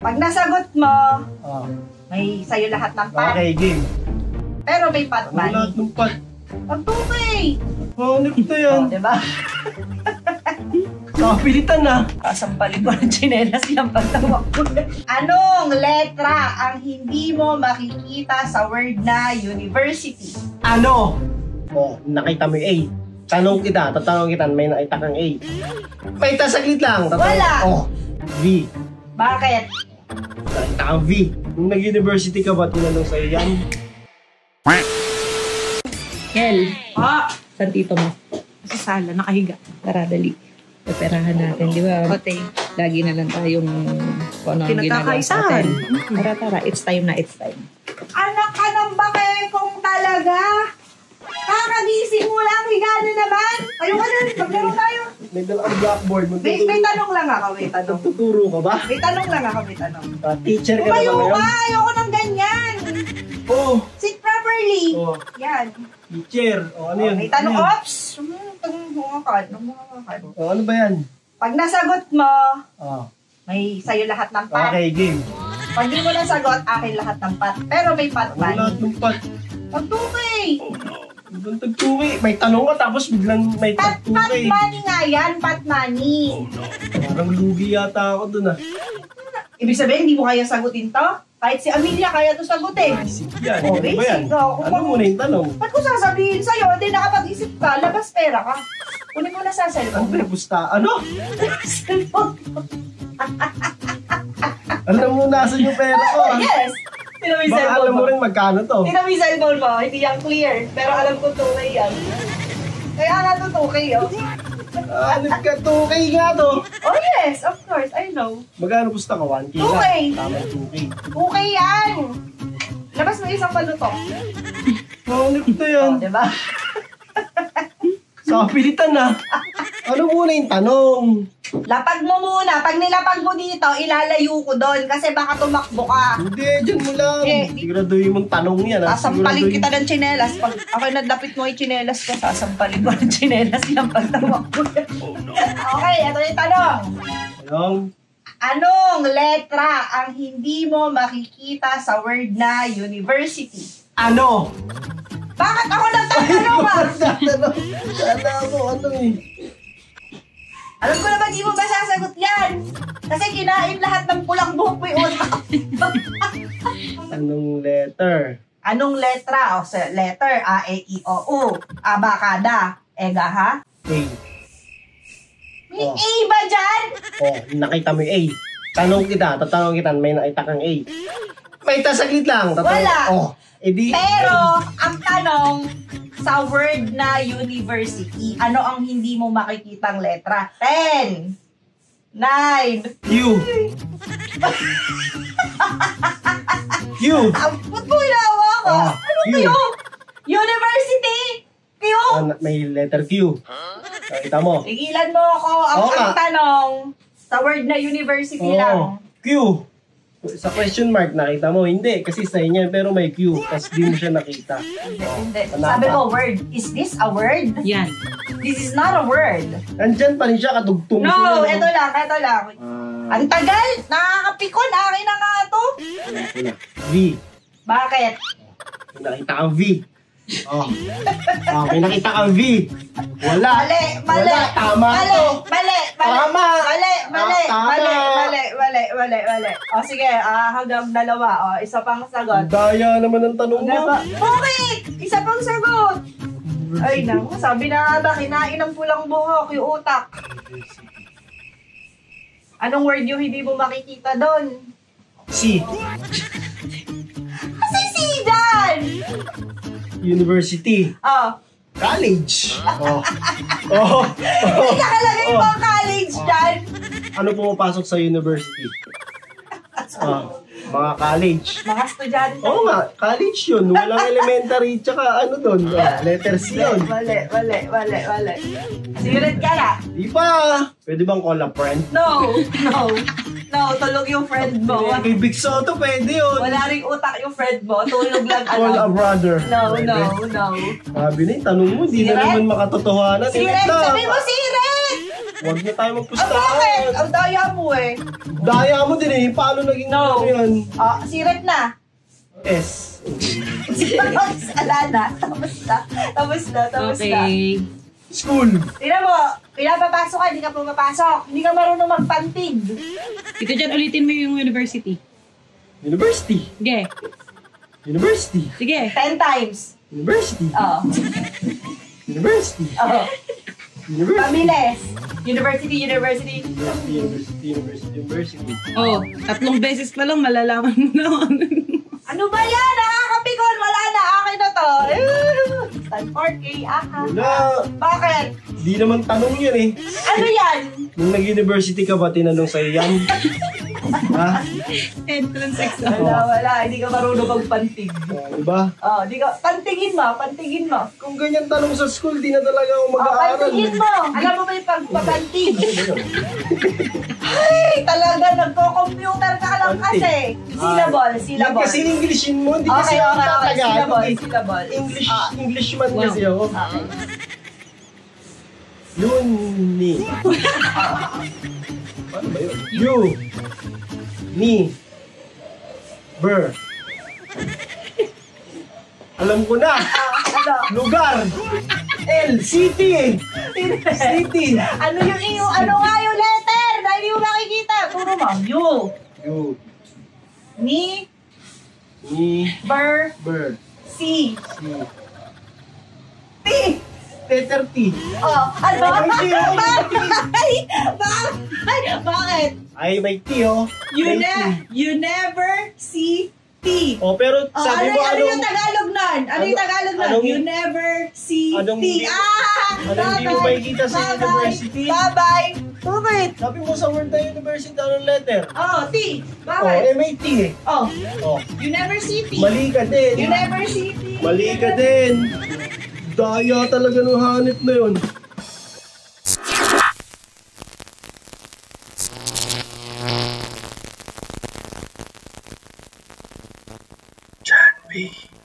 Pag nasagot mo, Ah. may sa'yo lahat ng pat. Okay, game. Pero may pat Ano money. lahat ng pat? Pag 2K. Hanip na yan. O, diba? Kapilitan na. Kasampalin ko ng tsinelas yung pagtawag ko. Anong letra ang hindi mo makikita sa word na university? Ano? Oh, nakita mo yung A. Tatanong kita, may nakita kang A. May saglit lang. Wala. Oh, V. Bakit? Nakita kang V. Nung nag-university ka ba, tinanong sa'yo yan? Kel, Saan tito mo? Sa sala, nakahiga. Tara, dali. Operahan natin, di ba? Kote. Lagi na lang tayong kung ano ang ginagawa sa Pinagkakaisahan. atin. Tara, it's time na, it's time. Anak ka ng bakekong talaga. Kakagising mo lang, higa na naman. Ayun ka na, maglaro tayo. May dalang blackboard. May tanong lang ako, may tanong. Tuturo ka ba? May tanong lang ako, may tanong. Teacher ka na ba Tumayo ngayon? ka, ayoko ng ganyan. Oh, Sit properly. Oh. Yan. teacher. Oh, ano yun? May tanong, Ano yun? ops. Humakan. Oh, ano ba yan? Pag nasagot mo, Oh. may sa'yo lahat ng pat. Okay, game. Pag di mo nasagot, akin lahat ng pat. Pero may pat Ano lahat money. ng pat? Pag 2K. Ibang tag-2K. May tanong ka tapos biglang may Pat tag-2K. money nga yan, pat money. Parang lugi yata ako dun ah. Ibig sabihin, hindi mo kaya sagutin to? Kahit si Amelia kaya to sagutin. Basic yan. Oh, Ano ba yan? basic, oh. Ano muna yung tanong? Ba't ko sasabihin sa'yo? Hindi nakapag-isip ka, labas pera ka. Kunin mo na sa Ano cellphone. ba yung pusta? Ano? Cellphone. Alam mo nasan yung pera ko ah. Yes! Tino mo yung Baka cellphone alam mo mo. rin magkano to. Tino mo yung cellphone mo, hindi yan clear. Pero alam ko 2K yan. Kaya nga to 2K, oh. Ano ka? 2K nga to. Oh yes, of course, I know. Magkano pusta ka? 1K 2K. na. Tama 2K. 2K yan! Labas mo isang palutok. Hanip na yan. Oh, diba? Sa kapilitan na. Ano muna yung tanong? Lapag mo muna. Pag nilapag mo dito, ilalayo ko doon kasi baka tumakbo ka. Hindi, dyan mo lang. Eh, Siguraduhin mong tanong yan. Sasampalin kita ng tsinelas. Pag ako nadlapit mo yung tsinelas ko, sasampalin ko ng tsinelas yung pagtawag ko. Okay, ito yung tanong. Anong? Anong letra ang hindi mo makikita sa word na university? Ano? Bakit ako nagtatanong ah? Kala mo, ano eh. Alam ko naman di mo masasagot yan. Kasi kinain lahat ng pulang buhok mo yung utak. Anong letter? Anong letra? O, letter, A, E, I, O, U. Abakada. Ega, ha? A. May Oh. A ba dyan? Oh, nakita mo yung A. Tatanong kita, may nakita kang A. May saglit lang. Wala. Oh, edi. Pero, ang tanong, sa word na university, ano ang hindi mo makikitang letra? 10, 9, Q. Q. ba't mo hinawa ka? Ah, Ano Q. kayo? University? Kayo? May letter Q. Nakita mo? Tigilan mo ako. Ang Oo nga. tanong, sa word na university lang. Q. Sa question mark, nakita mo? Hindi, kasi sa inyo, pero may Q. Tapos di mo siya nakita. Hindi. Ano Sabi ba? mo, word. Is this a word? Yan. This is not a word. Nandyan pa rin siya, katugtong No, siya. ito lang. Ah, Ang tagal. Nakakapikon. Akin na nga to. ito na. V. Bakit? May nakita kang V. Oh. May nakita kang V. Wala. Mali. Wala, tama to. Mali. Tama. Mali. O sige, hanggang dalawa. O, isa pang sagot. Ang daya naman ng tanong mo. Bakit? Isa pang sagot. Ay, naku. Sabi na nga ba, kinain ng pulang buhok, yung utak. Anong word yung hindi mo makikita doon? C. Kasi sidan! University. Oh. College. Oh. Hindi nakalagay Oh. pang college dyan. Ano pumapasok sa university? Mga college. Mga estudyante. Oo nga, college yun. Walang elementary, tsaka ano doon. Letter C yun. Mali. Sirit ka na. Di ba? Pwede bang call a friend? No, tulog yung friend mo. Kay Big Soto, pwede yun. Wala ring utak yung friend mo. Tulog lang Call a alam. brother. No. Sabi na yung tanong mo, di na Siret? naman makatotohanan. Siret! Sabi mo siret! Huwag na tayo Ah, bakit? magpustahan. Ang daya mo eh. Daya mo din eh. Paano naging No. ano yan? Siret na. S. Tapos, ala na. Tapos na. Okay. School. Tingnan mo, pinapapasok ka, hindi ka pumapasok. Hindi ka marunong magpantig. Ito dyan, ulitin mo yung university. University. Sige. University. Sige. 10 times. University. Oo. University. Oo. University. Pamiles. University, university. University. Oh, 3 beses pa lang malalaman mo na ano. Ano ba yan? Nakakapikon. Wala na. Akin na to. Stanford K. Aha. Wala. Bakit? Di naman tanong yun eh. Ano yan? Nung nag-university ka ba, tinanong sa'yo yan? Ha? Entrance exam. Wala. Hindi ka marunong magpantig. Diba? Di ka, pantigin mo. Kung ganyan tanong sa school, di na talaga ako mag-aaral. Pantigin mo. Alam mo ba yung pagpapantig? Ay, talaga, nagko-computer ka lang kasi. Syllable. Yan kasi Englishin mo, hindi kasi Okay. ako Tagalog eh. Syllable. Englishman kasi ako. Okay. Uni. Paano ba yun? You. Ni. Ber. Alam ko na. Ano? Lugar. L. City eh. City. Ano yung iyo? Ano nga yung letter? Dahil hindi mo makikita. Turo mo. You. You. Ni. Ni. Ber. Ber. C. Si. T. Letter T. Ano? Ay, Bakit? Ay, may T oh. May T. You never see T. Oh, pero sabi mo ano yung anong... Tagalog nun? Ano yung Tagalog nun? anong- You never see anong T. hindi- anong hindi mo makikita sa university? Bye-bye. Bakit? Sabi mo sa word na university, anong letter? T. Oh, Bakit? may T eh. Oh, Oh, you never see T. mali ka din. You never see T. Mali ka din. Daya talaga ng hanip na yun. John B.